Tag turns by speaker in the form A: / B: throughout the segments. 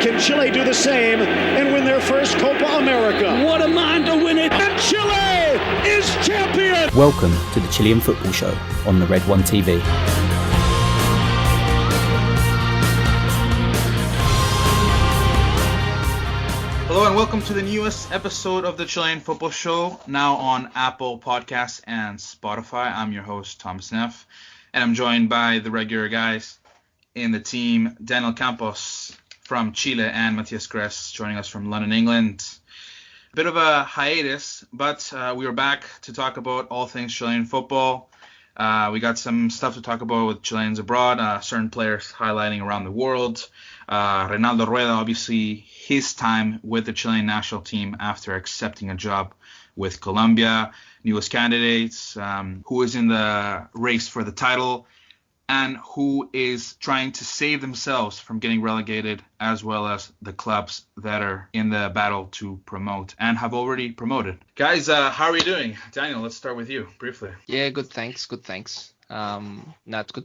A: Can Chile do the same and win their first Copa America? What a mind to win it! And Chile is champion!
B: Welcome to the Chilean Football Show on the Red One TV.
C: Hello and welcome to the newest episode of the Chilean Football Show, now on Apple Podcasts and Spotify. I'm your host, Thomas Neff, and I'm joined by the regular guys in the team, Daniel Campos from Chile and Matias Grez joining us from London, England. A bit of a hiatus, but we are back to talk about all things Chilean football. We got some stuff to talk about with Chileans Abroad, certain players highlighting around the world. Rueda, obviously, his time with the Chilean national team after accepting a job with Colombia, newest candidates, who is in the race for the title, and who is trying to save themselves from getting relegated, as well as the clubs that are in the battle to promote and have already promoted. Guys, how are you doing? Daniel, let's start with you briefly.
D: Yeah, good, thanks. It's good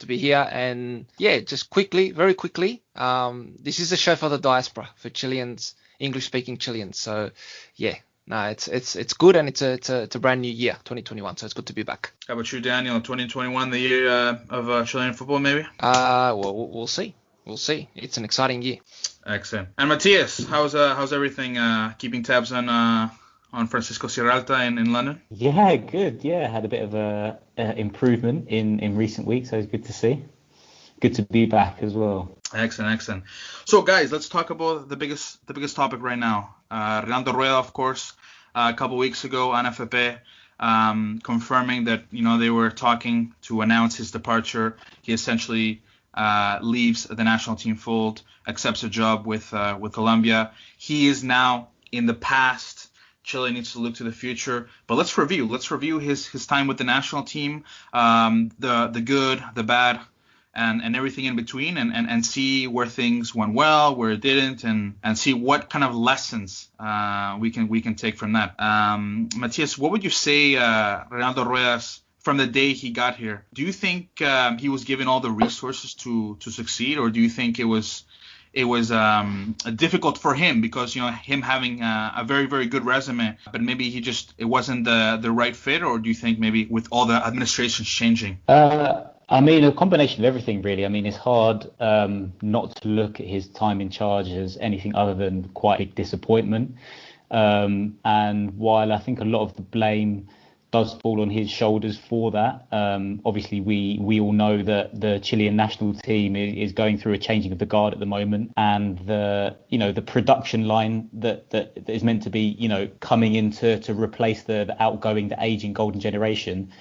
D: to be here. And yeah, just quickly, very quickly, this is a show for the diaspora, for Chileans, English-speaking Chileans. So yeah, no, it's good, and it's a brand new year, 2021. So it's good to be back.
C: How about you, Daniel? 2021, the year of Chilean football, maybe?
D: Well, we'll see. We'll see. It's an exciting year.
C: Excellent. And Matias, how's everything? Keeping tabs on Francisco Sierralta in London?
E: Yeah, good. Yeah, had a bit of a improvement in recent weeks, so it's good to see. Good to be back as well.
C: Excellent. So, guys, let's talk about the biggest topic right now. Reinaldo Rueda, of course, a couple weeks ago, NFP, confirming that they were talking to announce his departure. He essentially leaves the national team fold, accepts a job with Colombia. He is now in the past. Chile needs to look to the future, but let's review his time with the national team, the good, the bad, and everything in between, and see where things went well, where it didn't, and see what kind of lessons we can take from that. Matias, what would you say Reinaldo Rueda's from the day he got here? Do you think he was given all the resources to succeed, or do you think it was difficult for him because him having a very, very good resume, but maybe it wasn't the right fit? Or do you think maybe with all the administrations changing?
E: I mean, a combination of everything, really. I mean, it's hard not to look at his time in charge as anything other than quite a disappointment. And while I think a lot of the blame does fall on his shoulders for that, obviously we all know that the Chilean national team is going through a changing of the guard at the moment, and the production line that is meant to be coming in to replace the aging golden generation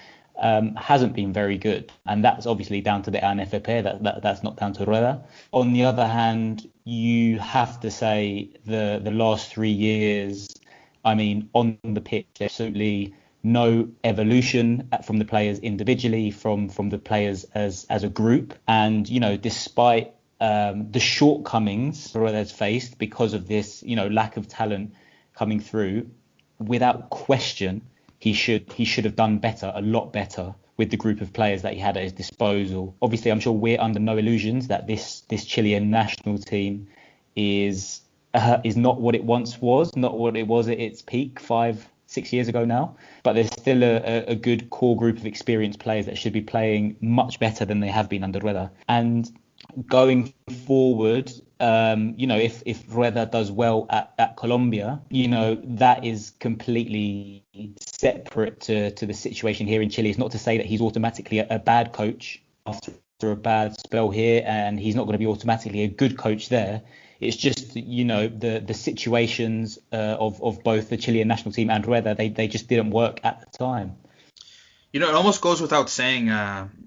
E: hasn't been very good, and that's obviously down to the NFP. That's not down to Rueda. On the other hand, you have to say the last 3 years, I mean, on the pitch, absolutely no evolution from the players individually, from the players as a group. And despite the shortcomings Rueda's faced because of this lack of talent coming through, without question he should have done better, a lot better, with the group of players that he had at his disposal. Obviously, I'm sure we're under no illusions that this Chilean national team is not what it once was, not what it was at its peak 5-6 years ago now, but there's still a good core group of experienced players that should be playing much better than they have been under Rueda. And going forward, if Rueda does well at Colombia, that is completely separate to the situation here in Chile. It's not to say that he's automatically a bad coach after a bad spell here, and he's not going to be automatically a good coach there. It's just, the situations of both the Chilean national team and Rueda, they just didn't work at the time.
C: It almost goes without saying,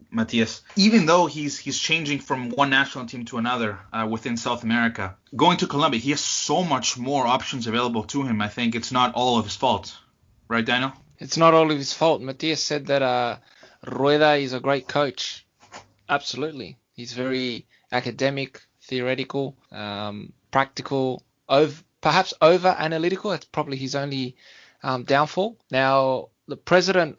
C: Matias, even though he's changing from one national team to another within South America, going to Colombia, he has so much more options available to him. I think it's not all of his fault. Right, Daniel?
D: It's not all of his fault. Matias said that Rueda is a great coach. Absolutely. He's very academic, theoretical, practical, perhaps over analytical. That's probably his only downfall. Now, the president,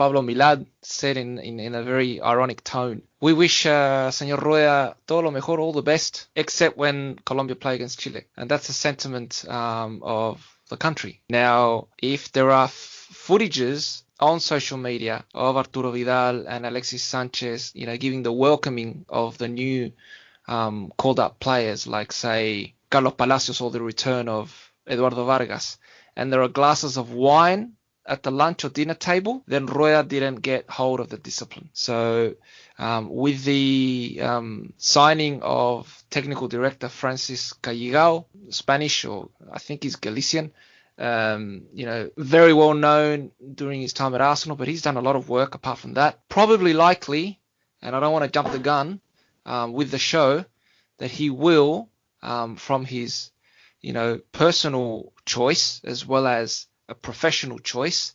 D: Pablo Milad said in a very ironic tone, we wish Señor Rueda todo lo mejor, all the best, except when Colombia play against Chile. And that's a sentiment of the country. Now, if there are footages on social media of Arturo Vidal and Alexis Sanchez, giving the welcoming of the new called up players like, say, Carlos Palacios, or the return of Eduardo Vargas, and there are glasses of wine at the lunch or dinner table, then Rueda didn't get hold of the discipline. So with the signing of technical director Francis Calligao, Spanish, or I think he's Galician, very well known during his time at Arsenal, but he's done a lot of work apart from that. Probably likely, and I don't want to jump the gun with the show, that he will, from his personal choice as well as a professional choice,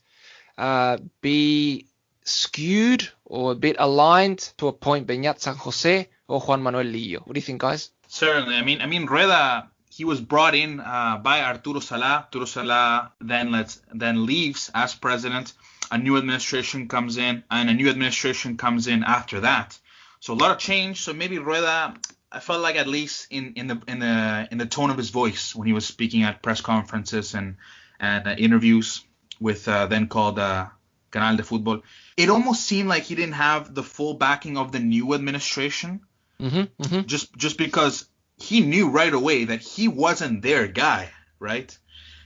D: be skewed or a bit aligned to appoint Beñat San Jose or Juan Manuel Lillo. What do you think, guys?
C: Certainly. I mean, Rueda, he was brought in by Arturo Salah. Arturo Salah then leaves as president. A new administration comes in, and a new administration comes in after that. So a lot of change. So maybe Rueda, I felt like, at least in the tone of his voice when he was speaking at press conferences and interviews with then called Canal de Fútbol, it almost seemed like he didn't have the full backing of the new administration. Just because he knew right away that he wasn't their guy, right?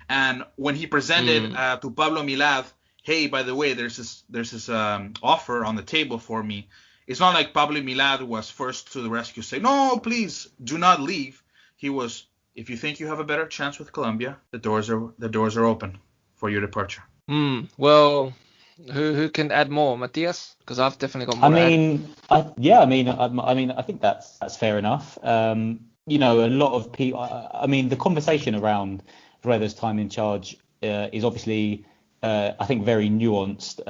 C: And when he presented to Pablo Milad, hey, by the way, there's this offer on the table for me. It's not like Pablo Milad was first to the rescue, say, no, please do not leave. He was, if you think you have a better chance with Colombia, the doors are open for your departure.
D: Well, who can add more, Matias? Because I've definitely got more.
E: I think that's fair enough. A lot of people. The conversation around Rueda's time in charge is obviously, I think, very nuanced.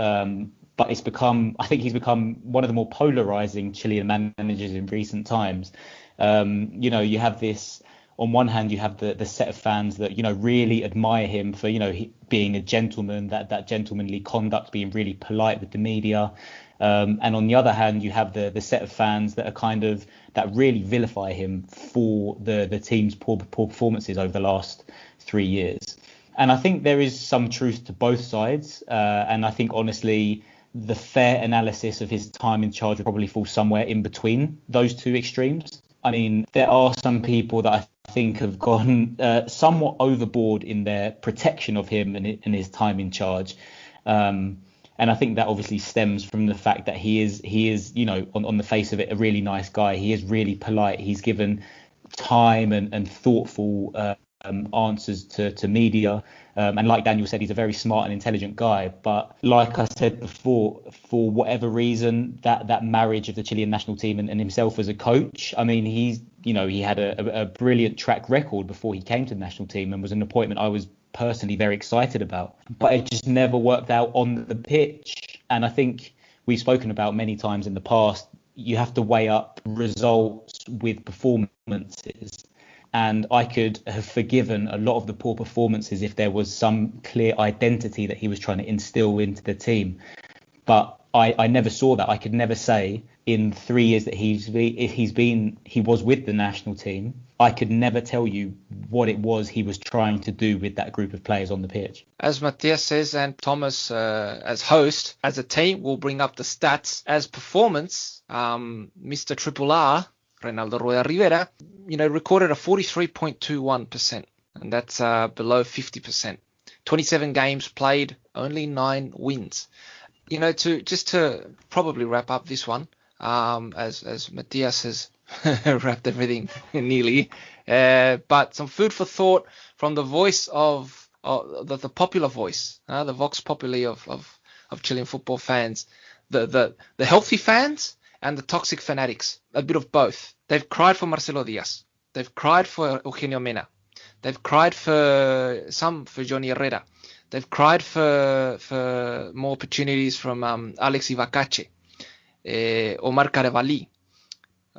E: But he's become one of the more polarizing Chilean managers in recent times. You have this, on one hand, you have the set of fans that, really admire him for, being a gentleman, that gentlemanly conduct, being really polite with the media. And on the other hand, you have the set of fans that are that really vilify him for the team's poor performances over the last 3 years. And I think there is some truth to both sides. And I think, honestly, the fair analysis of his time in charge would probably fall somewhere in between those two extremes. There are some people that I think have gone somewhat overboard in their protection of him and his time in charge. And I think that obviously stems from the fact that he is on the face of it, a really nice guy. He is really polite. He's given time and thoughtful answers to media. And like Daniel said, he's a very smart and intelligent guy. But like I said before, for whatever reason, that marriage of the Chilean national team and himself as a coach, he had a brilliant track record before he came to the national team and was an appointment I was personally very excited about. But it just never worked out on the pitch. And I think we've spoken about many times in the past, you have to weigh up results with performances. And I could have forgiven a lot of the poor performances if there was some clear identity that he was trying to instill into the team. But I never saw that. I could never say in 3 years that he was with the national team, I could never tell you what it was he was trying to do with that group of players on the pitch.
D: As Matias says, and Thomas as host, as a team, we'll bring up the stats. As performance, Mr. Triple R, Reinaldo Rueda Rivera, recorded a 43.21%, and that's below 50%. 27 games played, only 9 wins. To probably wrap up this one, as Matias has wrapped everything nearly, but some food for thought from the voice of the popular voice, the Vox Populi of Chilean football fans, the healthy fans and the toxic fanatics, a bit of both. They've cried for Marcelo Diaz. They've cried for Eugenio Mena. They've cried for Johnny Herrera. They've cried for more opportunities from Alex Ivacache, Omar Carevali.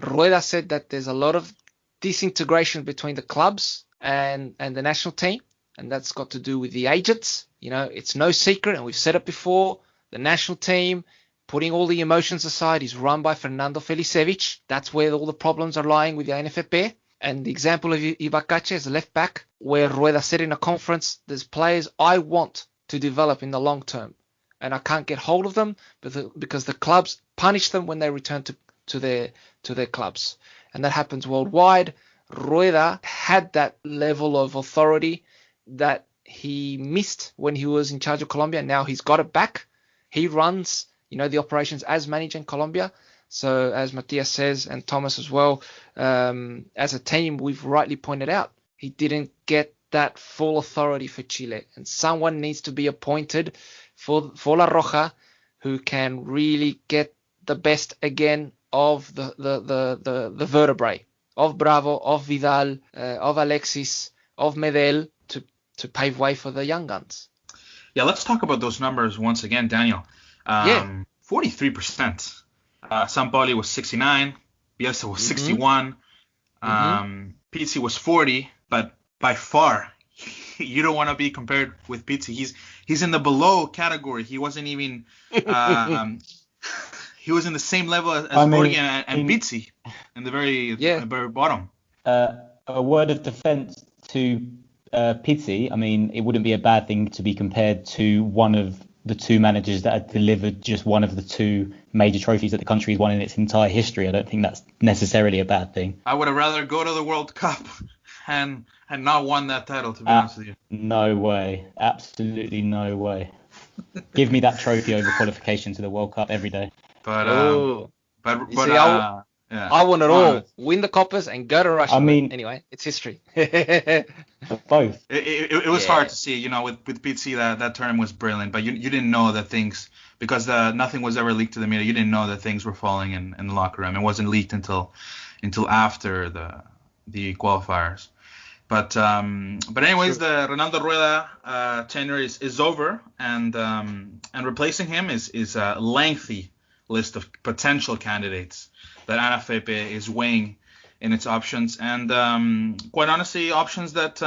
D: Rueda said that there's a lot of disintegration between the clubs and the national team, and that's got to do with the agents. It's no secret, and we've said it before, The national team, putting all the emotions aside, is run by Fernando Felicevic. That's where all the problems are lying with the NFP. And the example of Ibacache as a left back, where Rueda said in a conference, there's players I want to develop in the long term, and I can't get hold of them because the clubs punish them when they return to their clubs. And that happens worldwide. Rueda had that level of authority that he missed when he was in charge of Colombia. Now he's got it back. He runs, the operations as manager in Colombia. So as Matias says, and Thomas as well, as a team, we've rightly pointed out, he didn't get that full authority for Chile. And someone needs to be appointed for La Roja who can really get the best again of the vertebrae, of Bravo, of Vidal, of Alexis, of Medel, to pave way for the young guns.
C: Yeah, let's talk about those numbers once again, Daniel. 43%. Sampaoli was 69. Bielsa was 61. Pizzi was 40. But by far, you don't want to be compared with Pizzi. He's in the below category. He wasn't even. He was in the same level as Borghi and Pizzi in the very bottom.
E: A word of defense to Pizzi. I mean, it wouldn't be a bad thing to be compared to one of the two managers that had delivered just one of the two major trophies that the country's won in its entire history. I don't think that's necessarily a bad thing.
C: I would have rather go to the World Cup and not won that title, to be honest with you.
E: No way. Absolutely no way. Give me that trophy over qualification to the World Cup every day.
C: But
D: I want it all. Win the Coppers and go to Russia.
E: I mean,
D: anyway, it's history.
E: Both.
C: It was hard to see, with Pizzi that term was brilliant, but you didn't know that things, because nothing was ever leaked to the media. You didn't know that things were falling in the locker room. It wasn't leaked until after the qualifiers. But anyways, the Ronaldo Rueda tenure is over, and replacing him is a lengthy list of potential candidates that ANFP is weighing in its options, and quite honestly, options that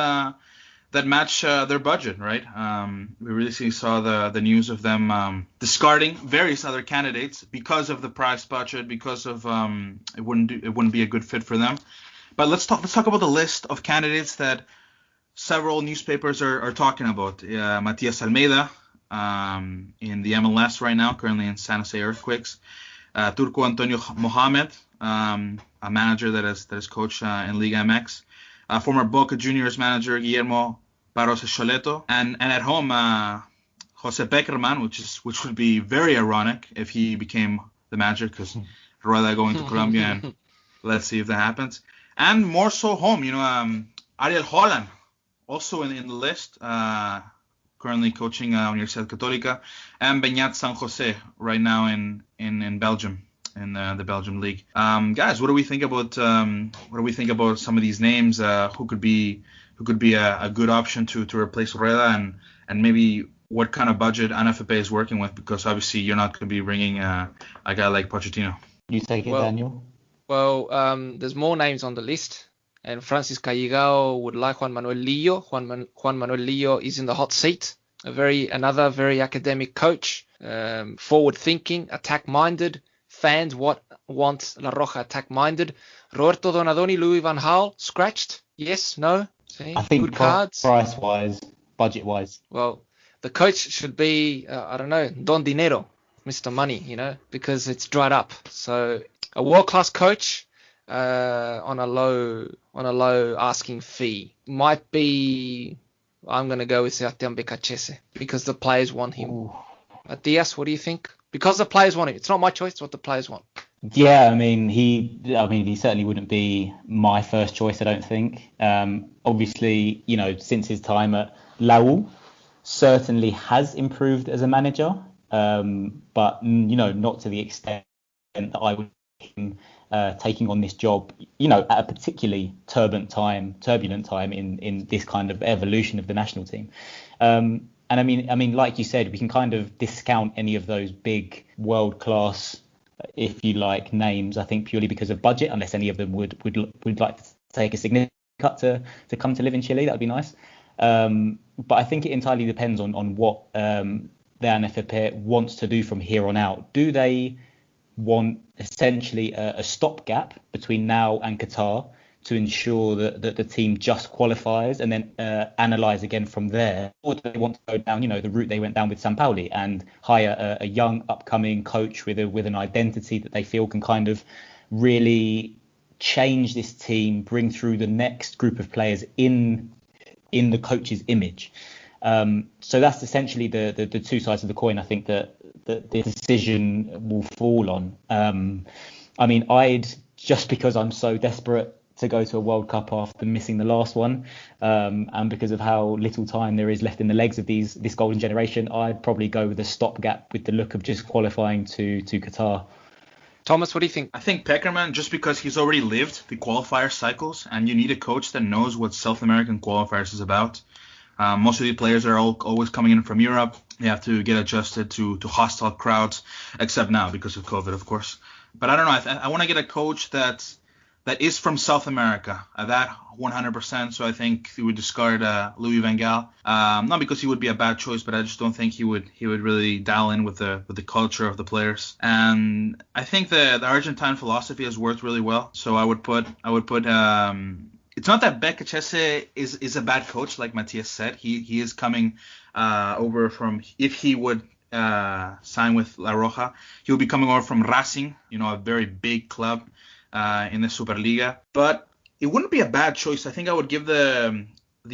C: match their budget, right? We recently saw the news of them discarding various other candidates because of the price budget, because of it wouldn't be a good fit for them. But let's talk about the list of candidates that several newspapers are talking about. Matias Almeida in the MLS right now, currently in San Jose Earthquakes. Turco Antonio Mohamed, a manager that has coached in Liga MX. Former Boca Juniors manager Guillermo Barros Escoleto, and at home Jose Peckerman, which would be very ironic if he became the manager, because Rueda going to Colombia, and let's see if that happens. And more so home, Ariel Holland, also in the list, currently coaching Universidad Católica, and Beñat San Jose right now in Belgium, in the Belgium league. Guys, what do we think about some of these names? Who could be a good option to replace Rueda, and maybe what kind of budget ANFP is working with? Because obviously you're not going to be bringing a guy like Pochettino.
E: You take it, Daniel.
D: Well, there's more names on the list, and Francis Callegao would like Juan Manuel Lillo. Juan Manuel Lillo is in the hot seat. Another very academic coach, forward-thinking, attack-minded. Fans want La Roja attack-minded. Roberto Donadoni, Louis van Gaal, scratched? Yes, no? See?
E: I think
D: good cards.
E: Price-wise, budget-wise.
D: Well, the coach should be, Don Dinero, Mr. Money, because it's dried up. So a world-class coach on a low asking fee might be. I'm going to go with Sebastián Becachese because the players want him.
E: Ooh.
D: Matias, what do you think? Because the players want him. It's not my choice. It's what the players want.
E: Yeah, he certainly wouldn't be my first choice, I don't think. Obviously, since his time at Laú, certainly has improved as a manager, but not to the extent that I would taking on this job, at a particularly turbulent time in this kind of evolution of the national team. And I mean, like you said, we can kind of discount any of those big world-class, if you like, names, I think purely because of budget, unless any of them would like to take a significant cut to come to live in Chile. That would be nice. But I think it entirely depends on what the NFP wants to do from here on out. Do they want essentially a stopgap between now and Qatar to ensure that the team just qualifies and then analyze again from there? Or do they want to go down, the route they went down with Sampaoli and hire a young upcoming coach with an identity that they feel can kind of really change this team, bring through the next group of players in the coach's image? So that's essentially the two sides of the coin, I think, that the decision will fall on. I mean, just because I'm so desperate to go to a World Cup after missing the last one, and because of how little time there is left in the legs of this golden generation, I'd probably go with a stopgap with the look of just qualifying to Qatar.
D: Thomas, what do you think?
C: I think Peckerman, just because he's already lived the qualifier cycles, and you need a coach that knows what South American qualifiers is about. Most of the players are always coming in from Europe. They have to get adjusted to hostile crowds, except now because of COVID, of course. But I don't know. I want to get a coach that is from South America. That 100%. So I think he would discard Louis van Gaal. Not because he would be a bad choice, but I just don't think he would really dial in with the culture of the players. And I think the Argentine philosophy has worked really well. So I would put. It's not that Kuscevic is a bad coach, like Matias said. He is coming over from, if he would sign with La Roja, he will be coming over from Racing, a very big club in the Superliga. But it wouldn't be a bad choice. I think I would give the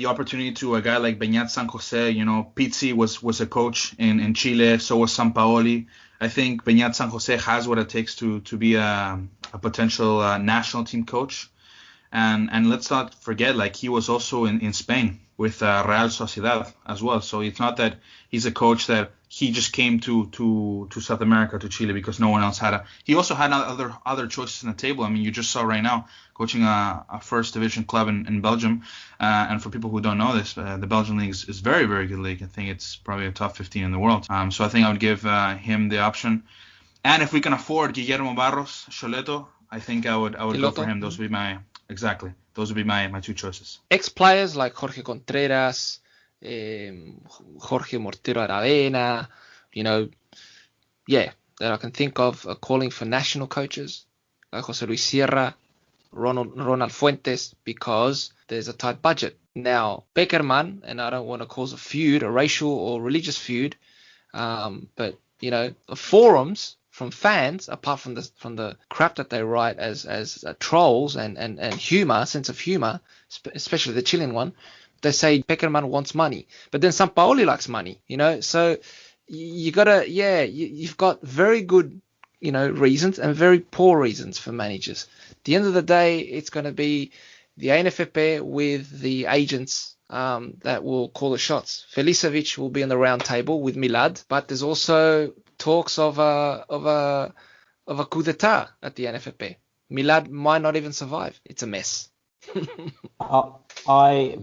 C: opportunity to a guy like Beñat San Jose. Pizzi was a coach in Chile, so was Sampaoli. I think Beñat San Jose has what it takes to be a potential national team coach. And let's not forget, he was also in Spain with Real Sociedad as well. So it's not that he's a coach that he just came to South America, to Chile, because no one else had he also had other choices on the table. I mean, you just saw right now coaching a first division club in Belgium. And for people who don't know this, the Belgian league is very, very good league. I think it's probably a top 15 in the world. So I think I would give him the option. And if we can afford Guillermo Barros, Choleto, I think I would go for him. Those would be my two choices.
D: Ex-players like Jorge Contreras, Jorge Mortero Aravena, that I can think of calling for national coaches like Jose Luis Sierra, Ronald Fuentes, because there's a tight budget. Now, Peckerman, and I don't want to cause a racial or religious feud, but the forums from fans, apart from the crap that they write as trolls and sense of humor, especially the Chilean one, they say Peckerman wants money, but then Sampaoli likes money, so you've got very good, reasons and very poor reasons for managers. At the end of the day, it's going to be the ANFP with the agents that will call the shots. Felicevic will be on the round table with Milad, but there's also talks of a coup d'etat at the NFP. Milad might not even survive. It's a mess.
E: When I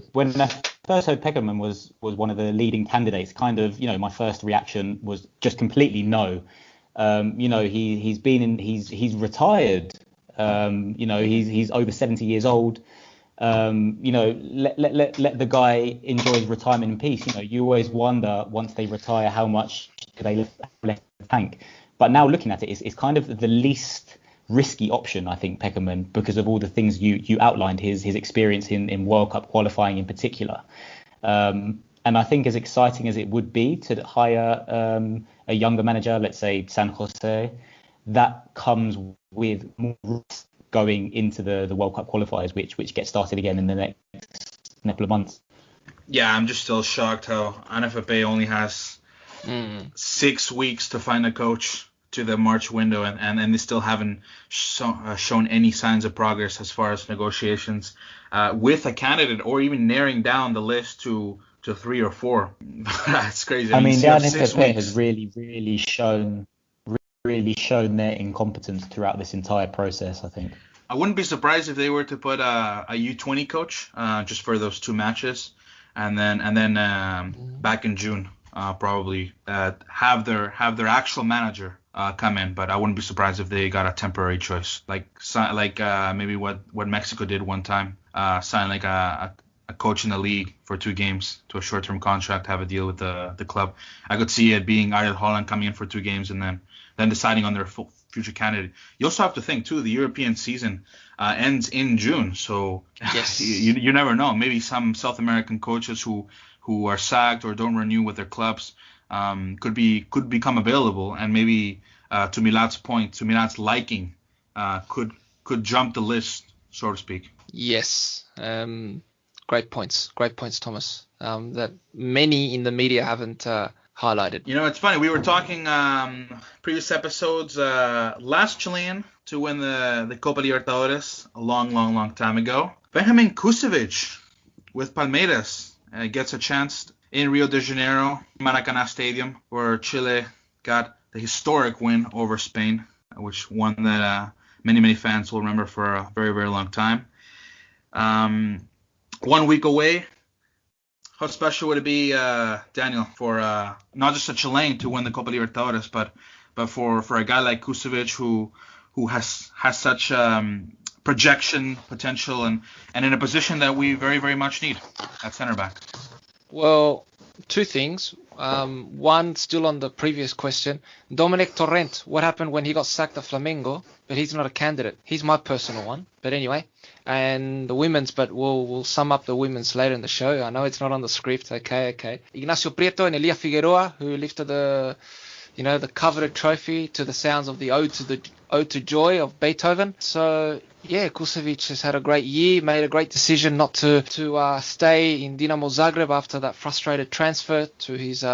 E: first heard Peckerman was one of the leading candidates, kind of, my first reaction was just completely no. He's retired. He's over 70 years old. Let the guy enjoy his retirement in peace. You always wonder, once they retire, how much do they left in the tank. But now looking at it, it's kind of the least risky option, I think, Peckerman, because of all the things you outlined, his experience in World Cup qualifying in particular. And I think, as exciting as it would be to hire a younger manager, let's say San Jose, that comes with more risk going into the World Cup qualifiers, which get started again in the next couple of months.
C: Yeah, I'm just still shocked how NFP only has 6 weeks to find a coach to the March window, and they still haven't shown any signs of progress as far as negotiations with a candidate, or even narrowing down the list to 3 or 4. That's crazy.
E: I mean, the NFP has really shown their incompetence throughout this entire process, I think.
C: I wouldn't be surprised if they were to put a U20 coach just for those 2 matches, and then back in June probably have their actual manager come in. But I wouldn't be surprised if they got a temporary choice, like maybe what Mexico did one time, sign like a a coach in the league for 2 games to a short-term contract, have a deal with the club. I could see it being Ariel Holland coming in for 2 games and then deciding on their future candidate. You also have to think too, the European season ends in June, so
D: Yes.
C: you never know. Maybe some South American coaches who are sacked or don't renew with their clubs could become available, and maybe to Milad's liking, could jump the list, so to speak.
D: Yes. Great points, Thomas. That many in the media haven't highlighted.
C: You know, it's funny. We were talking previous episodes. Last Chilean to win the Copa Libertadores a long time ago. Benjamin Kuscevic with Palmeiras gets a chance in Rio de Janeiro, Maracanã Stadium, where Chile got the historic win over Spain, which one that many fans will remember for a very, very long time. 1 week away. How special would it be, Daniel, for not just a Chilean to win the Copa Libertadores, but for a guy like Kuscevic who has such projection potential and in a position that we very, very much need at center back?
D: Well, 2 things. One, still on the previous question, Dominic Torrent, what happened when he got sacked at Flamengo? But he's not a candidate. He's my personal one. But anyway, and the women's, but we'll sum up the women's later in the show. I know it's not on the script. Okay. Ignacio Prieto and Elia Figueroa, who lifted the coveted trophy to the sounds of the Ode to Joy of Beethoven. So yeah, Kuscevic has had a great year, made a great decision not to stay in Dinamo Zagreb after that frustrated transfer to his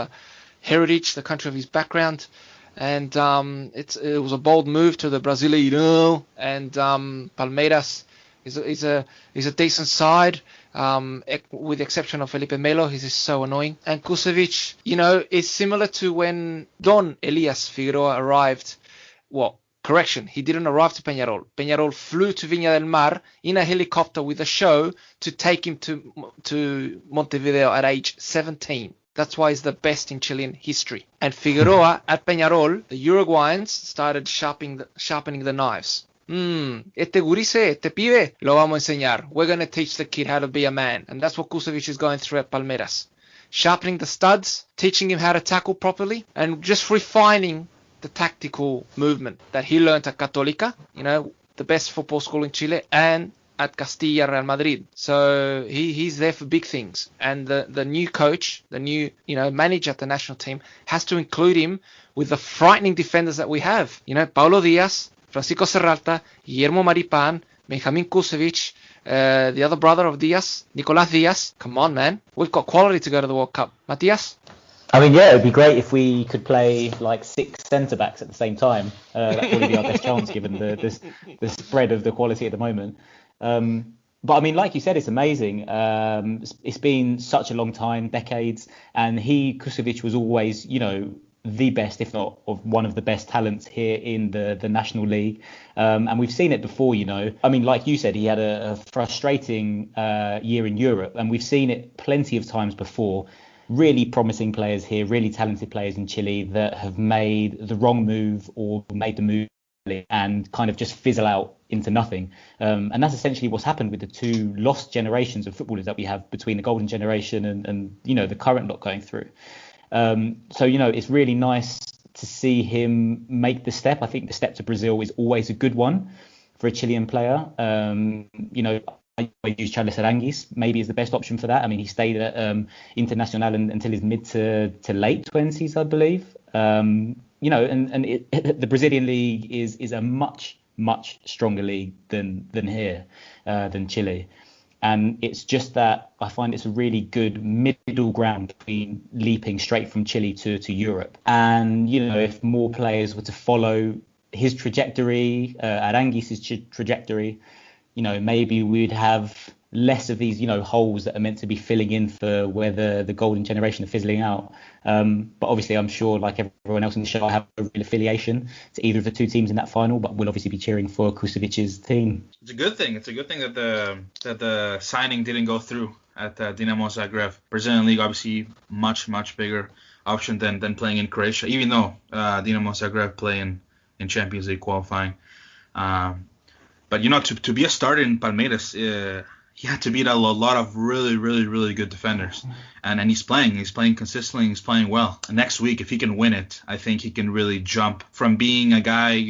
D: heritage, the country of his background. And it was a bold move to the Brasileirão, and Palmeiras is a decent side, with the exception of Felipe Melo. He's just so annoying. And Kuscevic, is similar to when Don Elias Figueroa arrived. Correction, he didn't arrive to Peñarol. Peñarol flew to Viña del Mar in a helicopter with a show to take him to Montevideo at age 17. That's why he's the best in Chilean history. And Figueroa at Peñarol, the Uruguayans started sharpening the knives. Este gurise, este pibe, lo vamos a enseñar. We're going to teach the kid how to be a man. And that's what Kuscevic is going through at Palmeiras. Sharpening the studs, teaching him how to tackle properly, and just refining the tactical movement that he learned at Católica, the best football school in Chile, and at Castilla Real Madrid. So he's there for big things. And the new coach, the new manager at the national team, has to include him with the frightening defenders that we have. Paulo Diaz, Francisco Serralta, Guillermo Maripan, Benjamin Kuscevic, the other brother of Diaz, Nicolás Diaz. Come on, man. We've got quality to go to the World Cup. Matias?
E: I mean, yeah, it'd be great if we could play like 6 centre-backs at the same time. That'd probably be our best chance given the spread of the quality at the moment. But I mean, like you said, it's amazing. It's been such a long time, decades, and Kuscevic was always, the best, if not of one of the best talents here in the National League. And we've seen it before, I mean, like you said, he had a frustrating year in Europe, and we've seen it plenty of times before. Really promising players here, really talented players in Chile that have made the wrong move or made the move and kind of just fizzle out into nothing. And that's essentially what's happened with the 2 lost generations of footballers that we have between the golden generation and the current lot going through. So, it's really nice to see him make the step. I think the step to Brazil is always a good one for a Chilean player. I use Charles Aranguis maybe is the best option for that. I mean, he stayed at Internacional until his mid to late 20s, I believe. The Brazilian league is a much stronger league than here, than Chile. And it's just that I find it's a really good middle ground between leaping straight from Chile to Europe. And, if more players were to follow his trajectory, Aranguis' trajectory, maybe we'd have less of these, holes that are meant to be filling in for where the golden generation are fizzling out. But obviously, I'm sure, like everyone else in the show, I have a real affiliation to either of the 2 teams in that final, but we'll obviously be cheering for Kuscevic's team.
C: It's a good thing. It's a good thing that the signing didn't go through at Dinamo Zagreb. Brazilian league, obviously, much bigger option than playing in Croatia, even though Dinamo Zagreb play in Champions League qualifying. But to be a starter in Palmeiras, he had to beat a lot of really, really, really good defenders. And he's playing consistently, he's playing well. And next week, if he can win it, I think he can really jump from being a guy,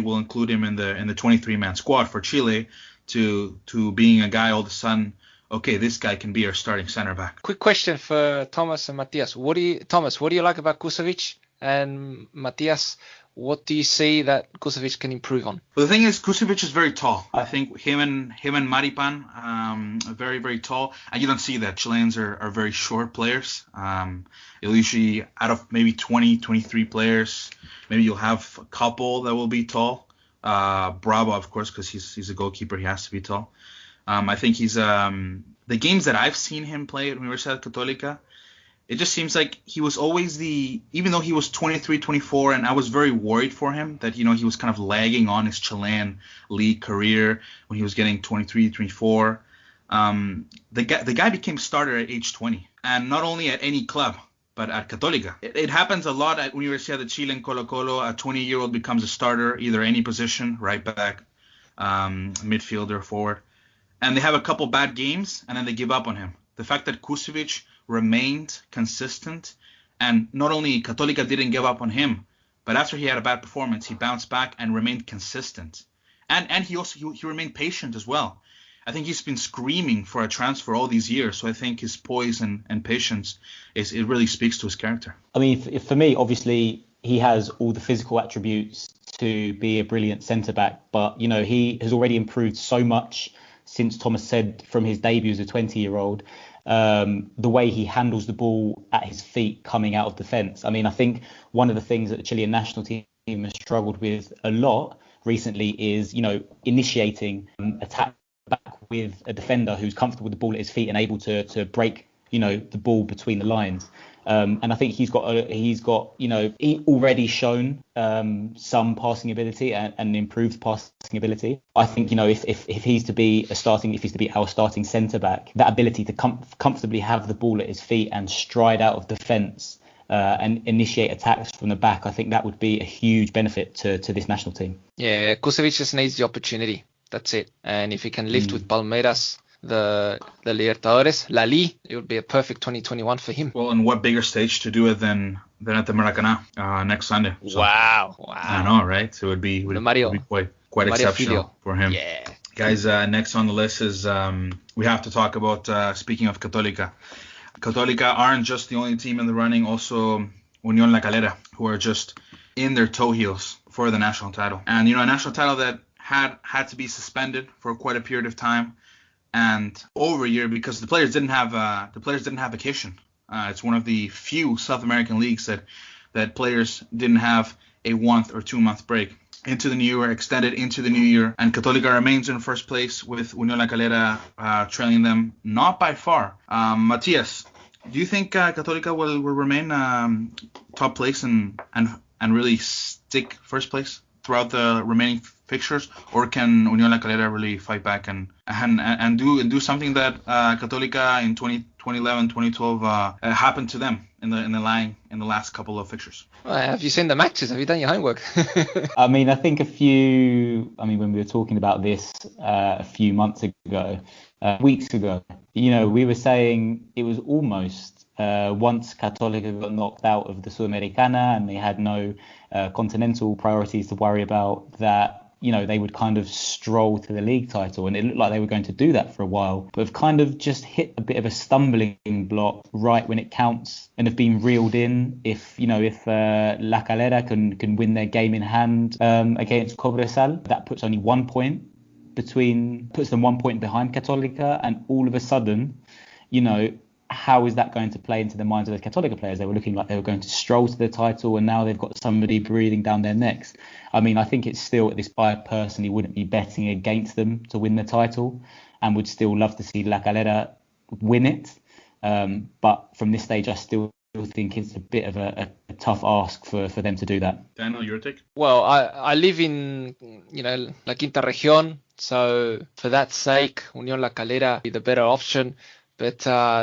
C: we'll include him in the 23-man squad for Chile, to being a guy all of a sudden, okay, this guy can be our starting center back.
D: Quick question for Thomas and Matias. What do you like about Kuscevic? And Matias, what do you see that Kuscevic can improve on?
C: Well, the thing is, Kuscevic is very tall. I think him and Maripan are very, very tall. And you don't see that. Chileans are very short players. You'll usually, out of maybe 20, 23 players, maybe you'll have a couple that will be tall. Bravo, of course, because he's a goalkeeper. He has to be tall. I think he's the games that I've seen him play at Universidad Católica, it just seems like he was always even though he was 23, 24, and I was very worried for him that, he was kind of lagging on his Chilean league career when he was getting 23, 24. The guy became starter at age 20, and not only at any club, but at Católica. It happens a lot at Universidad de Chile and Colo-Colo. A 20-year-old becomes a starter, either any position, right back, midfielder, forward. And they have a couple bad games, and then they give up on him. The fact that Kuscevic remained consistent, and not only Católica didn't give up on him, but after he had a bad performance, he bounced back and remained consistent. And he remained patient as well. I think he's been screaming for a transfer all these years, so I think his poise and patience, it really speaks to his character.
E: I mean, for me, obviously, he has all the physical attributes to be a brilliant centre-back, but, he has already improved so much since Thomas said from his debut as a 20-year-old, the way he handles the ball at his feet coming out of defence. I mean, I think one of the things that the Chilean national team has struggled with a lot recently is, initiating attack back with a defender who's comfortable with the ball at his feet and able to break, the ball between the lines. And I think he's already shown some passing ability and improved passing ability. I think, if he's to be our starting centre back, that ability to comfortably have the ball at his feet and stride out of defence and initiate attacks from the back, I think that would be a huge benefit to this national team. Yeah,
D: Kuscevic just needs the opportunity. That's it. And if he can lift with Palmeiras the Libertadores, La Li, it would be a perfect 2021 for him.
C: Well, and what bigger stage to do it than at the Maracanã next Sunday?
D: So, wow.
C: I know, right? So it would be quite exceptional for him.
D: Yeah.
C: Guys, next on the list is we have to talk about, speaking of Católica. Católica aren't just the only team in the running, also Unión La Calera, who are just in their toe heels for the national title. And, a national title that had to be suspended for quite a period of time and over a year because the players didn't have vacation. It's one of the few South American leagues that players didn't have a 1 or 2 month break into the new year, extended into the new year, and Católica remains in first place with Unión La Calera trailing them not by far. Matias, do you think Católica will remain top place and really stick first place throughout the remaining fixtures, or can Unión La Calera really fight back and do something that Católica in 2011, 2012 happened to them in the last couple of fixtures?
D: Well, have you seen the matches? Have you done your homework?
E: I mean, I think when we were talking about this a few months ago, weeks ago, we were saying it was almost once Católica got knocked out of the Sudamericana and they had no continental priorities to worry about, that they would kind of stroll to the league title, and it looked like they were going to do that for a while, but have kind of just hit a bit of a stumbling block right when it counts and have been reeled in. If La Calera can win their game in hand against Cobresal, that puts only 1 point puts them 1 point behind Católica, and all of a sudden, how is that going to play into the minds of the Católica players? They were looking like they were going to stroll to the title, and now they've got somebody breathing down their necks. I mean, I think it's still, at this point, I personally wouldn't be betting against them to win the title and would still love to see La Calera win it. But from this stage, I still think it's a bit of a tough ask for them to do that.
C: Daniel, your take?
D: Well, I live in, La Quinta Región, so for that sake, Unión La Calera be the better option. But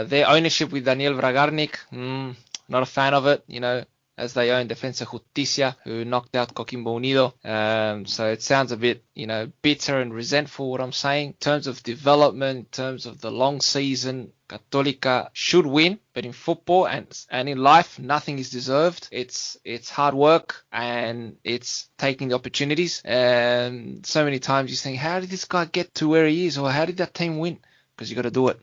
D: their ownership with Daniel Bragarnik, not a fan of it. as they own Defensa Justicia, who knocked out Coquimbo Unido. So it sounds a bit, bitter and resentful what I'm saying. In terms of development, in terms of the long season, Católica should win, but in football and in life, nothing is deserved. It's hard work and it's taking the opportunities. And so many times you think, how did this guy get to where he is, or how did that team win? Because you got to do it.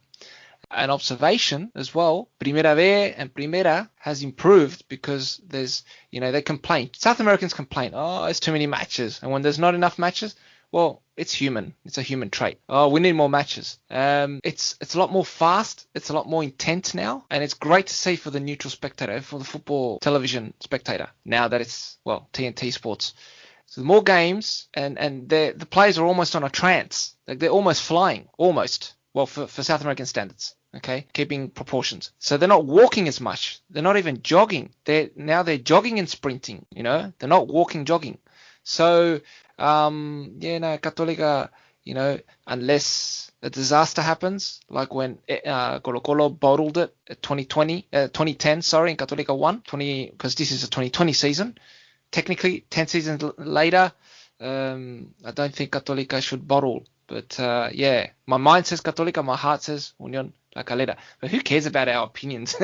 D: An observation as well, Primera B and Primera has improved because there's, they complain. South Americans complain, it's too many matches. And when there's not enough matches, well, it's human. It's a human trait. We need more matches. It's a lot more fast. It's a lot more intense now. And it's great to see for the neutral spectator, for the football television spectator, now that it's, TNT Sports. So the more games, and the players are almost on a trance. Like they're almost flying, almost. Well, for South American standards, okay, keeping proportions. So they're not walking as much. They're not even jogging. They're jogging and sprinting. They're not walking, jogging. So Católica, unless a disaster happens, like when Colo-Colo bottled it at 2010, in Católica won, because this is a 2020 season. Technically, 10 seasons later, I don't think Católica should bottle. But my mind says Católica, my heart says Unión La Calera. But who cares about our opinions?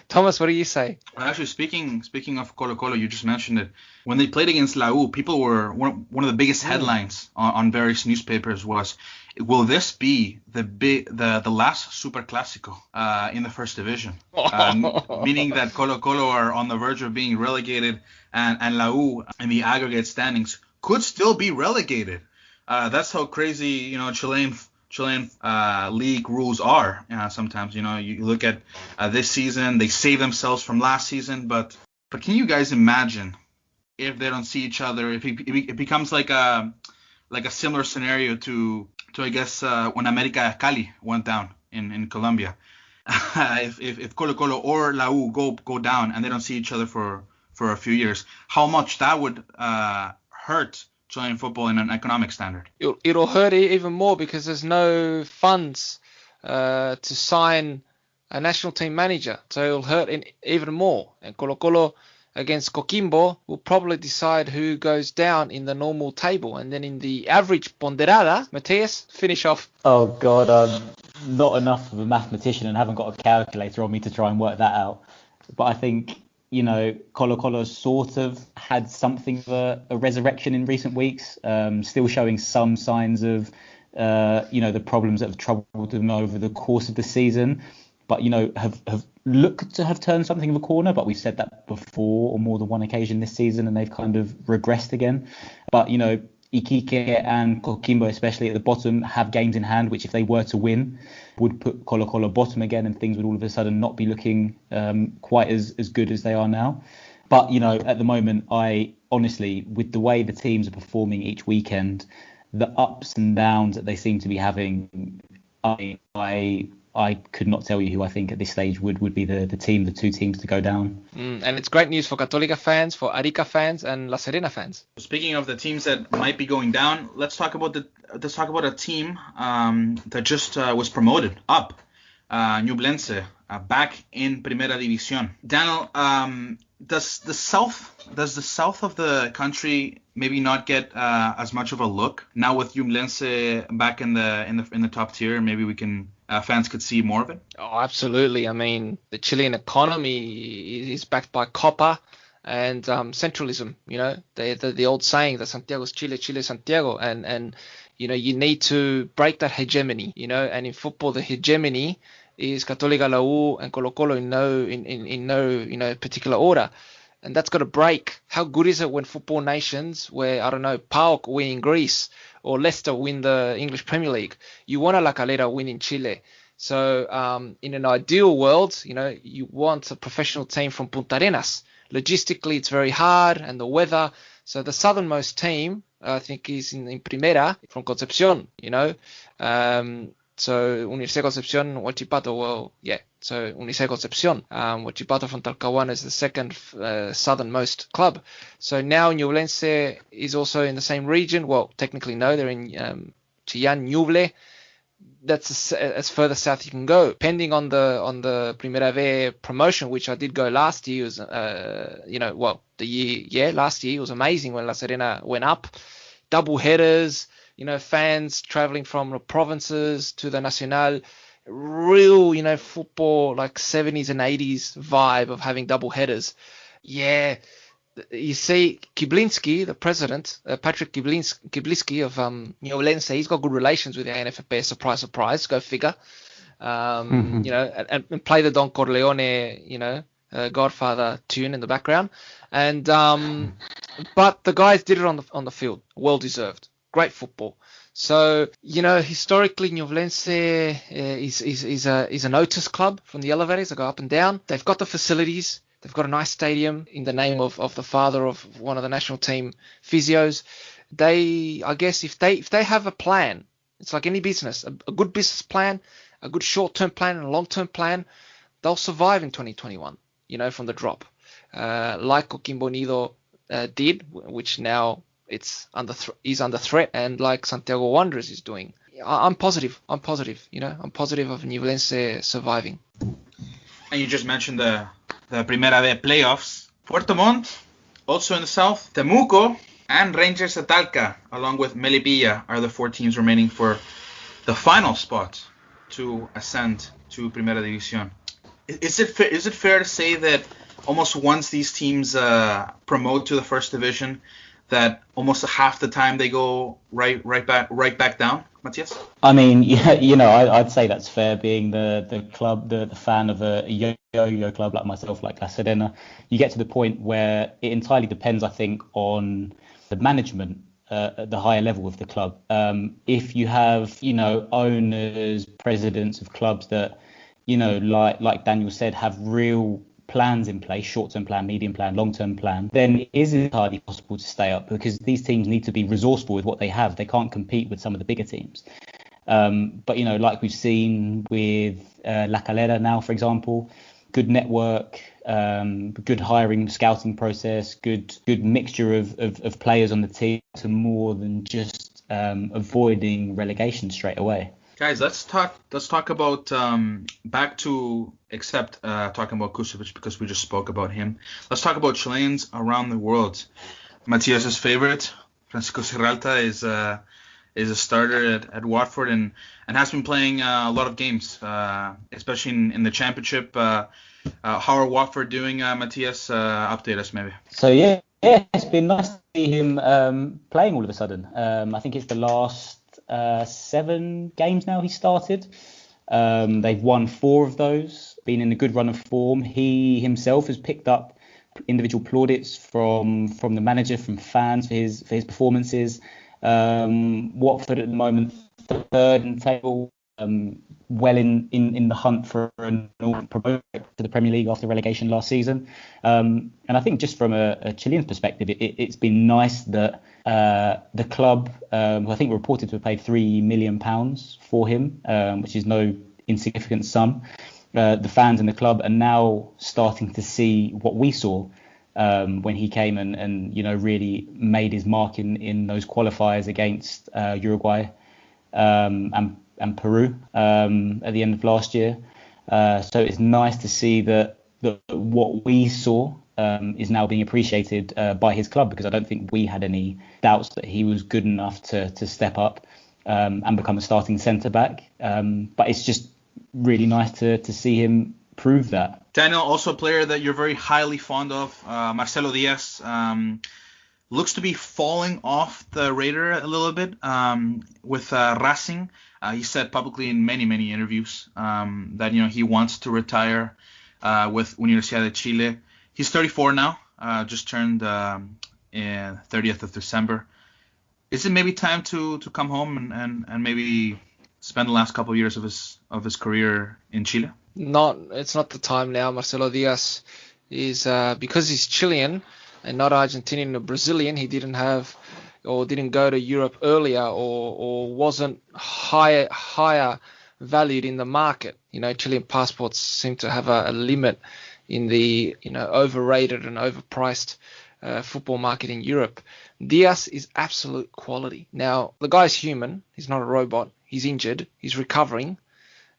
D: Thomas, what do you say?
C: Actually, speaking of Colo-Colo, you just mentioned it. When they played against La U, people were one of the biggest headlines on various newspapers was, will this be the last Super Clásico in the first division? Meaning that Colo-Colo are on the verge of being relegated, and La U in the aggregate standings could still be relegated. That's how crazy, Chilean league rules are. Sometimes, you look at this season, they save themselves from last season, but can you guys imagine if they don't see each other? If it becomes like a similar scenario to I guess when América Cali went down in Colombia. if Colo-Colo or La U go down and they don't see each other for a few years, how much that would hurt Chilean football in an economic standard.
D: It'll hurt even more because there's no funds to sign a national team manager. So it'll hurt even more. And Colo-Colo against Coquimbo will probably decide who goes down in the normal table. And then in the average ponderada, Matias, finish off.
E: Oh, God, I'm not enough of a mathematician and haven't got a calculator on me to try and work that out. But I think Colo-Colo sort of had something of a resurrection in recent weeks, still showing some signs of, the problems that have troubled them over the course of the season, but, have looked to have turned something of a corner. But we've said that before on more than one occasion this season, and they've kind of regressed again. But, Iquique and Coquimbo, especially at the bottom, have games in hand, which if they were to win, would put Colo-Colo bottom again, and things would all of a sudden not be looking quite as good as they are now. But, at the moment, I honestly, with the way the teams are performing each weekend, the ups and downs that they seem to be having, I could not tell you who I think at this stage would be the two teams to go down.
D: And it's great news for Católica fans, for Arica fans, and La Serena fans.
C: Speaking of the teams that might be going down, let's talk about a team that just was promoted up, Ñublense, back in Primera División. Daniel, does the south of the country maybe not get as much of a look now with Ñublense back in the top tier? Maybe we can. Fans could see more of it?
D: Oh, absolutely. I mean, the Chilean economy is backed by copper and centralism. The old saying that Santiago's Chile, Chile's Santiago, and you need to break that hegemony. And in football, the hegemony is Católica, La U, and Colo-Colo in no particular order. And that's got to break. How good is it when football nations, where, I don't know, PAOK win in Greece or Leicester win the English Premier League, you want a La Calera win in Chile. So in an ideal world, you want a professional team from Punta Arenas. Logistically, it's very hard, and the weather. So the southernmost team, I think, is in Primera from Concepción, So Universidad Concepción, Huachipato, well, yeah. So Universidad Concepción, Huachipato from Talcahuano is the second southernmost club. So now Ñublense is also in the same region. Well, technically no, they're in Chillán, Ñuble. that's as further south you can go. Depending on the Primera V promotion, which I did go last year, was last year was amazing when La Serena went up. Double headers, fans traveling from the provinces to the Nacional. Real, football like 70s and 80s vibe of having double headers. Yeah, you see, Kiblinski, the president, Patrick Kiblinski of Ñublense, he's got good relations with the ANFP. Surprise, surprise. Go figure. And play the Don Corleone, Godfather tune in the background. And but the guys did it on the field. Well deserved. Great football. So, historically, Ñublense is an Otis club from the elevators that go up and down. They've got the facilities. They've got a nice stadium in the name of the father of one of the national team physios. I guess if they have a plan, it's like any business, a good business plan, a good short-term plan and a long-term plan, they'll survive in 2021, from the drop. Like Coquimbo Unido did, which now is under threat, and like Santiago Wanderers is doing. I'm positive. I'm positive of Ñublense surviving.
C: And you just mentioned the Primera V playoffs. Puerto Montt, also in the south, Temuco, and Rangers de Talca, along with Melipilla, are the 4 teams remaining for the final spot to ascend to Primera División. Is it fair to say that almost once these teams promote to the first division, that almost half the time they go right back down, Matias?
E: I mean, I'd say that's fair. Being the club, the fan of a yo-yo club like myself, like La Serena, you get to the point where it entirely depends, I think, on the management at the higher level of the club. If you have, owners, presidents of clubs that, like Daniel said, have real plans in place, short-term plan, medium plan, long-term plan, then it is entirely possible to stay up, because these teams need to be resourceful with what they have. They can't compete with some of the bigger teams. But, like we've seen with La Calera now, for example, good network, good hiring, scouting process, good mixture of players on the team, to more than just avoiding relegation straight away.
C: Guys, let's talk about back to talking about Kuscevic, because we just spoke about him. Let's talk about Chileans around the world. Matias's favorite, Francisco Serralta, is a starter at Watford and has been playing a lot of games, especially in the championship. How are Watford doing, Matias? Update us maybe.
E: So yeah, it's been nice to see him playing all of a sudden. I think it's the last 7 games now he started. They've won 4 of those, been in a good run of form. He himself has picked up individual plaudits from the manager, from fans for his performances. Watford at the moment 3rd in the table, well in the hunt for an promotion to the Premier League after relegation last season. And I think just from a Chilean perspective, it's been nice that the club, who I think were reported to have paid £3 million for him, which is no insignificant sum. The fans in the club are now starting to see what we saw when he came and really made his mark in those qualifiers against Uruguay and Peru at the end of last year. So it's nice to see that what we saw is now being appreciated by his club, because I don't think we had any doubts that he was good enough to step up and become a starting centre-back. But it's just really nice to see him prove that.
C: Daniel, also a player that you're very highly fond of, Marcelo Diaz, looks to be falling off the radar a little bit with Racing. He said publicly in many interviews that he wants to retire with Universidad de Chile. He's 34 now, just turned 30th of December. Is it maybe time to come home and maybe spend the last couple of years of his career in Chile?
D: It's not the time now. Marcelo Diaz is because he's Chilean and not Argentinian or Brazilian. He didn't go to Europe earlier, or wasn't higher valued in the market. Chilean passports seem to have a limit in the overrated and overpriced football market in Europe. Diaz is absolute quality. Now, the guy's human. He's not a robot. He's injured. He's recovering.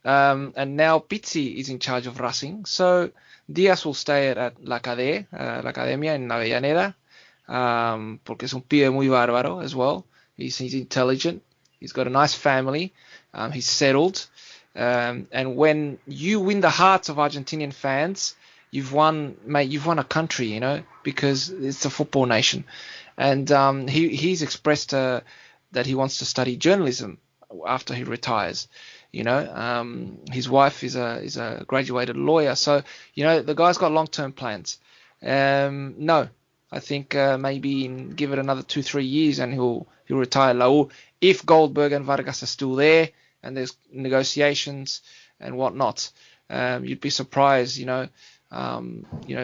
D: And now Pizzi is in charge of Racing. So Diaz will stay at la Academia in Avellaneda, porque es un pibe muy bárbaro as well. He's intelligent. He's got a nice family. He's settled. And when you win the hearts of Argentinian fans, you've won a country, you know, because it's a football nation. And he's expressed that he wants to study journalism after he retires. You know, his wife is a graduated lawyer, so you know the guy's got long-term plans. No, I think maybe give it another 2-3 years and he'll retire La U if Goldberg and Vargas are still there and there's negotiations and whatnot. You'd be surprised, you know.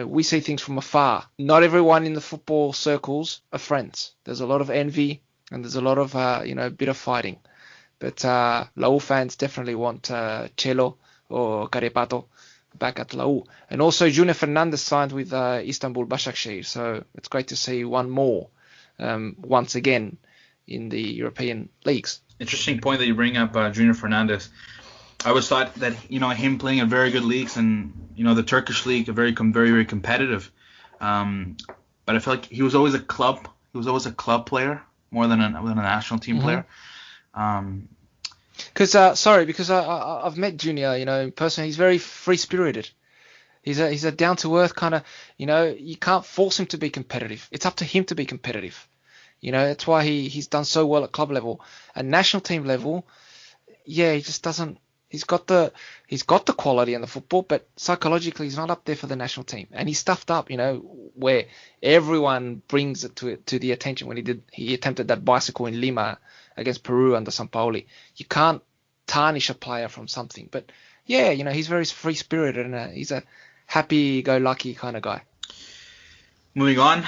D: We see things from afar. Not everyone in the football circles are friends. There's a lot of envy and there's a lot of bitter fighting. But La U fans definitely want Chelo or Carepato back at La U. And also Junior Fernandez signed with Istanbul Başakşehir. So it's great to see one more once again in the European leagues.
C: Interesting point that you bring up, Junior Fernandez. I always thought that, you know, him playing in very good leagues and, you know, the Turkish league, very, very competitive. But I feel like he was always a club player more than a national team player.
D: Because I've met Junior, you know, personally. He's very free-spirited. He's a down-to-earth kind of, you know, you can't force him to be competitive. It's up to him to be competitive. You know, that's why he's done so well at club level. At national team level, yeah, he just doesn't. He's got the quality in the football, but psychologically he's not up there for the national team. And he's stuffed up, you know, where everyone brings it to the attention when he attempted that bicycle in Lima against Peru under Sampaoli. You can't tarnish a player from something. But yeah, you know, he's very free-spirited and he's a happy-go-lucky kind of guy.
C: Moving on,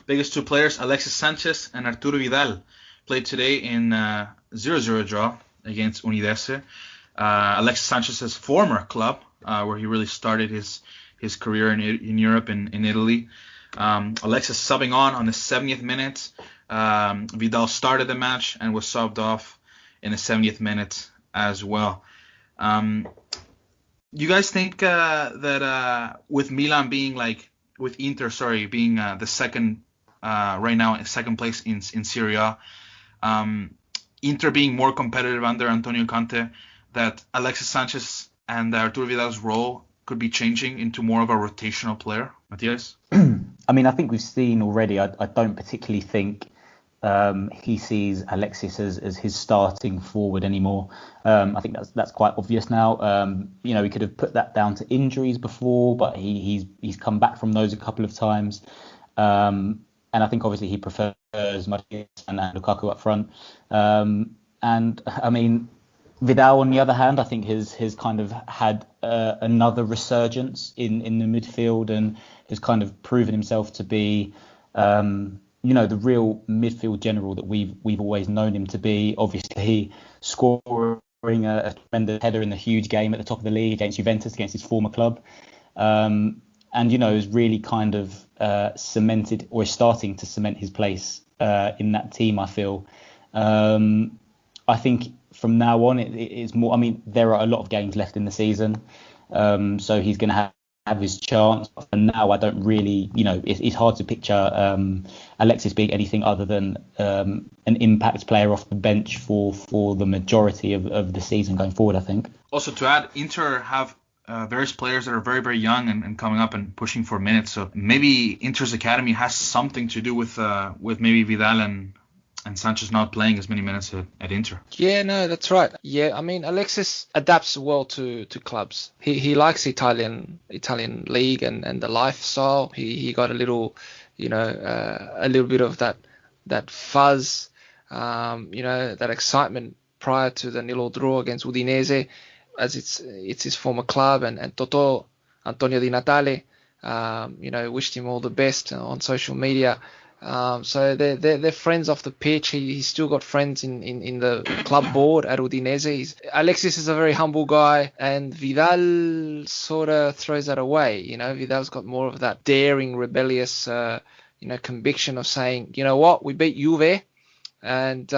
C: biggest two players, Alexis Sanchez and Arturo Vidal, played today in 0-0 draw against Udinese. Alexis Sanchez's former club, where he really started his career in Europe, in Italy. Alexis subbing on the 70th minute. Vidal started the match and was subbed off in the 70th minute as well. You guys think that with Milan being with Inter, being the second right now in second place in Serie A, Inter being more competitive under Antonio Conte, that Alexis Sanchez and Arturo Vidal's role could be changing into more of a rotational player? Matias?
E: I mean, I think we've seen already. I don't particularly think he sees Alexis as his starting forward anymore. I think that's quite obvious now. You know, we could have put that down to injuries before, but he's come back from those a couple of times. And I think obviously he prefers Matias and Lukaku up front. And I mean, Vidal, on the other hand, I think has kind of had another resurgence in the midfield and has kind of proven himself to be, you know, the real midfield general that we've always known him to be. Obviously, scoring a tremendous header in the huge game at the top of the league against Juventus, against his former club. And, you know, has really kind of cemented, or is starting to cement his place in that team, I feel. I think from now on, it's more. I mean, there are a lot of games left in the season, so he's going to have his chance. But for now, I don't really, you know, it's hard to picture Alexis being anything other than an impact player off the bench for the majority of the season going forward, I think. Also,
C: to add, Inter have various players that are very, very young and coming up and pushing for minutes. So maybe Inter's academy has something to do with maybe Vidal and Sanchez not playing as many minutes at Inter.
D: Yeah, no, that's right. Yeah, I mean, Alexis adapts well to clubs. He likes Italian league and the lifestyle. He got a little, you know, a little bit of that fuzz, you know, that excitement prior to the 0 draw against Udinese, as it's his former club, and Toto, Antonio Di Natale, you know, wished him all the best on social media. So they're friends off the pitch. He's still got friends in the club board at Udinese. Alexis is a very humble guy, and Vidal sort of throws that away. You know, Vidal's got more of that daring, rebellious, conviction of saying, you know what, we beat Juve, and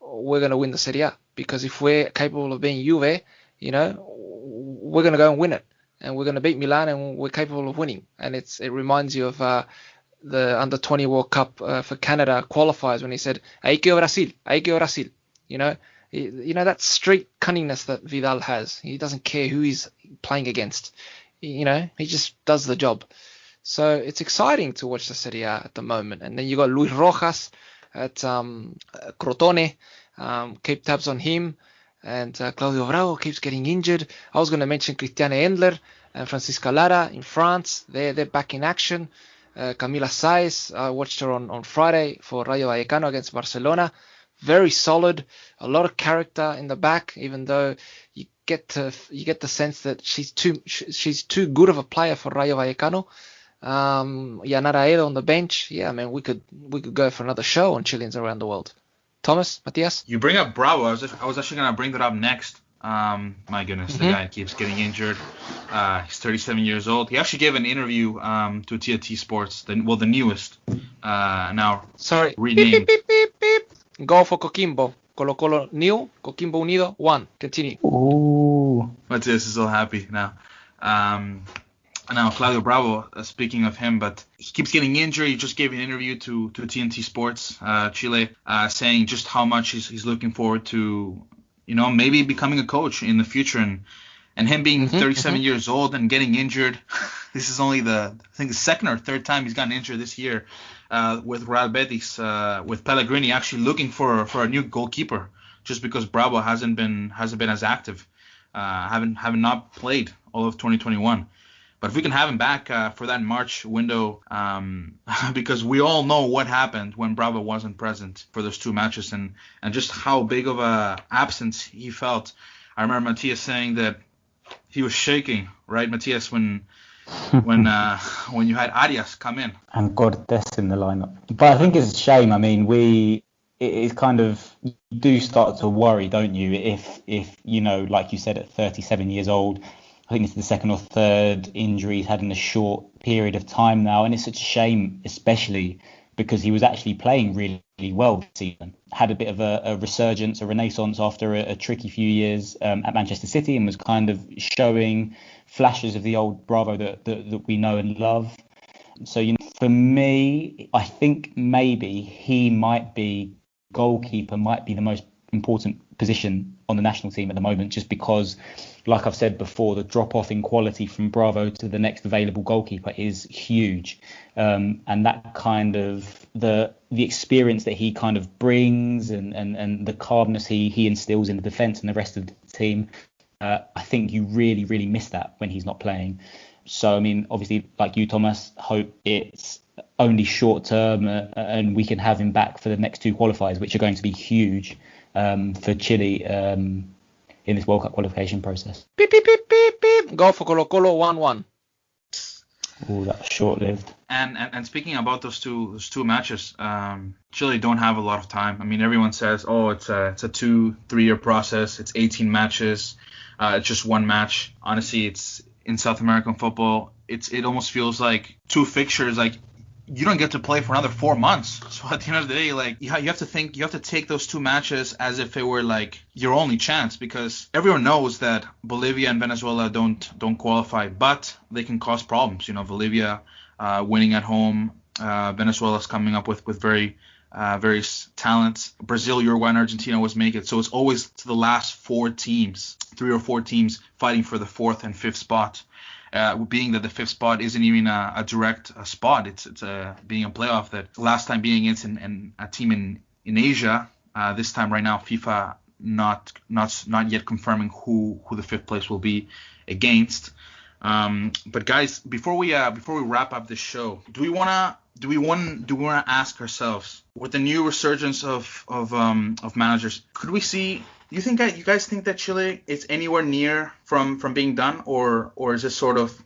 D: we're going to win the Serie A. Because if we're capable of being Juve, we're going to go and win it. And we're going to beat Milan, and we're capable of winning. And it reminds you of the Under-20 World Cup for Canada qualifiers when he said, hay que Brasil, hay que Brasil. That street cunningness that Vidal has. He doesn't care who he's playing against. He just does the job. So it's exciting to watch the Serie A at the moment. And then you got Luis Rojas at Crotone. Keep tabs on him. And Claudio Bravo keeps getting injured. I was going to mention Christiane Endler and Francisca Lara in France. They're back in action. Camila Saiz, I watched her on Friday for Rayo Vallecano against Barcelona. Very solid, a lot of character in the back, even though you get the sense that she's too good of a player for Rayo Vallecano. Yanara Edo on the bench. Yeah, I mean, we could go for another show on Chileans around the world. Thomas, Matias?
C: You bring up Bravo. I was actually going to bring that up next. My goodness, the guy keeps getting injured. He's 37 years old. He actually gave an interview to TNT Sports, the newest, now
D: Sorry.
C: renamed.
D: Beep, beep, beep, beep, beep. Go for Coquimbo. Colo-Colo nil, Coquimbo Unido 1. Continue.
E: Ooh.
C: Matias is so happy now. Now, Claudio Bravo, speaking of him, but he keeps getting injured. He just gave an interview to TNT Sports Chile, saying just how much he's looking forward to, maybe becoming a coach in the future. And him being 37 years old and getting injured, this is only the second or third time he's gotten injured this year with Real Betis, with Pellegrini actually looking for a new goalkeeper, just because Bravo hasn't been as active, having not played all of 2021. But if we can have him back for that March window, because we all know what happened when Bravo wasn't present for those two matches, and just how big of a absence he felt. I remember Matias saying that he was shaking, right, Matias, when you had Arias come in.
E: And Cortés in the lineup. But I think it's a shame. I mean, it's kind of, you do start to worry, don't you, if like you said, at 37 years old, I think it's the second or third injury he's had in a short period of time now. And it's such a shame, especially because he was actually playing really, really well this season. Had a bit of a resurgence, a renaissance after a tricky few years at Manchester City, and was kind of showing flashes of the old Bravo that we know and love. So, for me, I think maybe he might be goalkeeper, might be the most important position on the national team at the moment, just because, like I've said before, the drop off in quality from Bravo to the next available goalkeeper is huge, and that kind of the experience that he kind of brings and the calmness he instills in the defence and the rest of the team, I think you really, really miss that when he's not playing. So, I mean, obviously, like you, Thomas, hope it's only short term and we can have him back for the next two qualifiers, which are going to be huge for Chile in this World Cup qualification process.
D: Beep, beep, beep, beep, beep. Go for Colo-Colo 1-1.
E: Oh, that's short-lived.
C: And speaking about those two matches, Chile don't have a lot of time. I mean, everyone says, it's a 2-3 year process. It's 18 matches. It's just one match. Honestly, it's in South American football. It almost feels like two fixtures. Like, you don't get to play for another 4 months. So at the end of the day, you have to take those two matches as if it were like your only chance, because everyone knows that Bolivia and Venezuela don't qualify, but they can cause problems. Bolivia winning at home, Venezuela's coming up with very various talents. Brazil, Uruguay, and Argentina always make it. So it's always to the last 3 or 4 teams fighting for the 4th and 5th spot. Being that the 5th spot isn't even a direct spot, it's being a playoff. That last time being against a team in Asia, this time right now FIFA not yet confirming who the 5th place will be against. But guys, before we wrap up this show, do we wanna ask ourselves, with the new resurgence of managers, could we see? You guys think that Chile is anywhere near from being done, or is this sort of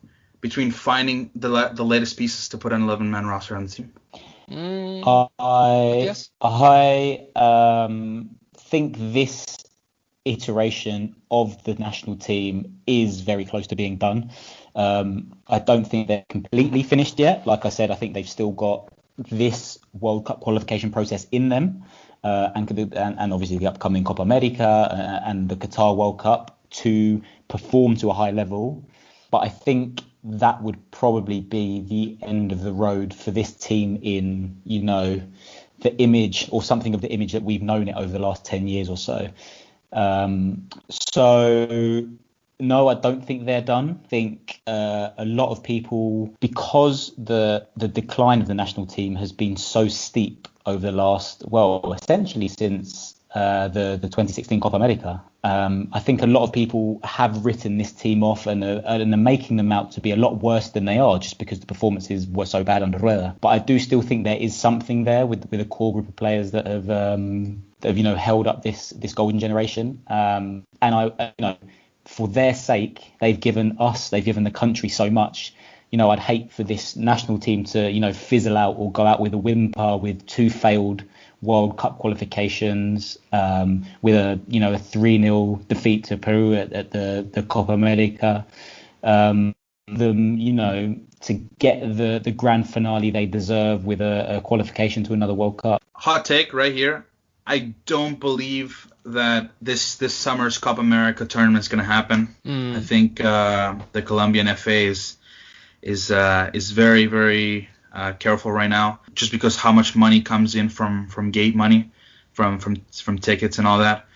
C: between finding the latest pieces to put an 11-man roster on the team?
D: Yes.
E: I think this iteration of the national team is very close to being done. I don't think they're completely finished yet. Like I said, I think they've still got this World Cup qualification process in them, and obviously the upcoming Copa America and the Qatar World Cup to perform to a high level. But I think that would probably be the end of the road for this team in, the image or something of the image that we've known it over the last 10 years or so. So no, I don't think they're done. I think a lot of people, because the decline of the national team has been so steep over the last, essentially since the 2016 Copa America. I think a lot of people have written this team off and are making them out to be a lot worse than they are, just because the performances were so bad under Rueda. But I do still think there is something there with a core group of players that have held up this golden generation. And for their sake, they've given the country so much. I'd hate for this national team to, fizzle out or go out with a whimper with 2 failed World Cup qualifications, with a 3-0 defeat to Peru at the Copa America. To get the grand finale they deserve with a qualification to another World Cup.
C: Hot take right here. I don't believe that this summer's Copa America tournament is going to happen. I think the Colombian FA is very, very careful right now, just because how much money comes in from gate money, from tickets and all that.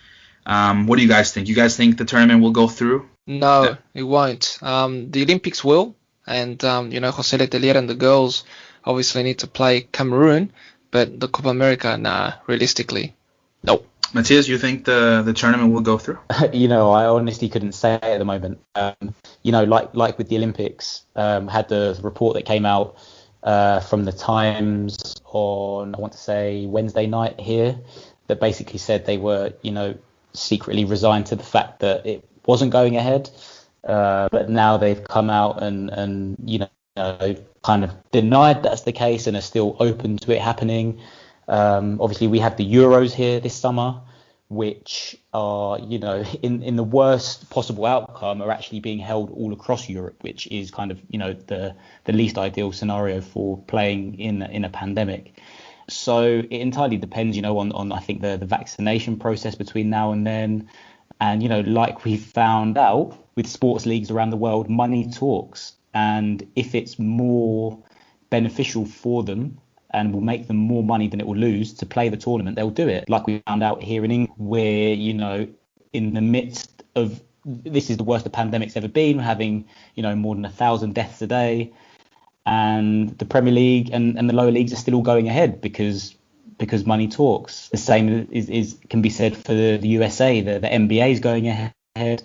C: What do you guys think? You guys think the tournament will go through?
D: No, it won't. The Olympics will, and Jose Letelier and the girls obviously need to play Cameroon, but the Copa America, realistically, no.
C: Matias, you think the tournament will go through?
E: I honestly couldn't say at the moment. Like with the Olympics, had the report that came out from the Times on, I want to say, Wednesday night here, that basically said they were, secretly resigned to the fact that it wasn't going ahead. But now they've come out and kind of denied that's the case and are still open to it happening. Obviously, we have the Euros here this summer, which are, in the worst possible outcome, are actually being held all across Europe, which is kind of, the least ideal scenario for playing in a pandemic. So it entirely depends, on I think the vaccination process between now and then. And, like we found out with sports leagues around the world, money talks. And if it's more beneficial for them and will make them more money than it will lose to play the tournament, they'll do it. Like we found out here in England, where, in the midst of, this is the worst the pandemic's ever been, having, more than 1,000 deaths a day. And the Premier League and the lower leagues are still all going ahead because money talks. The same can be said for the USA. The NBA is going ahead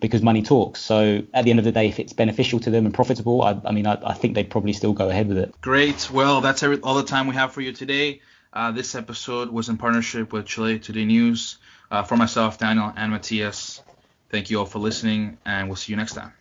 E: because money talks. So at the end of the day, if it's beneficial to them and profitable, I think they'd probably still go ahead with it.
C: Great. Well, that's all the time we have for you today. This episode was in partnership with Chile Today News. For myself, Daniel, and Matias, thank you all for listening, and we'll see you next time.